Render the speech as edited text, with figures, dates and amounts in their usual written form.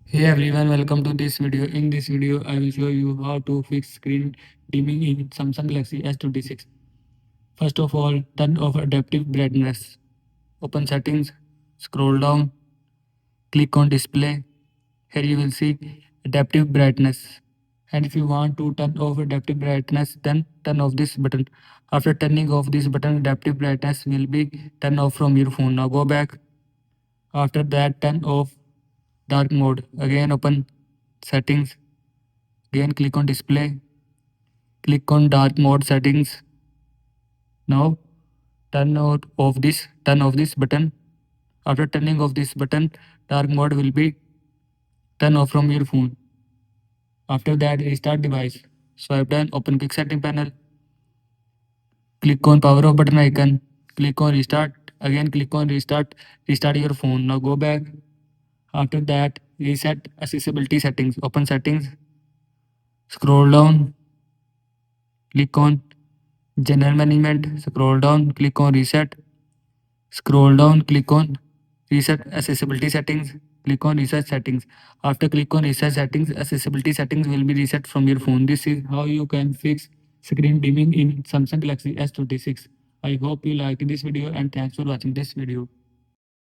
Hey everyone, welcome to this video. In this video, I will show you how to fix screen dimming in Samsung Galaxy S26. First of all, turn off adaptive brightness. Open settings, scroll down, click on display. Here you will see adaptive brightness. And if you want to turn off adaptive brightness, then turn off this button. After turning off this button, adaptive brightness will be turned off from your phone. Now go back. After that, turn off dark mode. Again, open settings. Again, click on display. Click on dark mode settings. Now turn off this button. After turning off this button, dark mode will be turned off from your phone. After that, restart device. Swipe down, open quick setting panel. Click on power off button icon. Click on restart. Again, click on restart. Restart your phone. Now go back. After that, reset accessibility settings. Open settings. Scroll down. Click on general management. Scroll down. Click on reset. Scroll down, click on reset accessibility settings. Click on reset settings. After click on reset settings, accessibility settings will be reset from your phone. This is how you can fix screen dimming in Samsung Galaxy S26. I hope you liked this video and thanks for watching this video.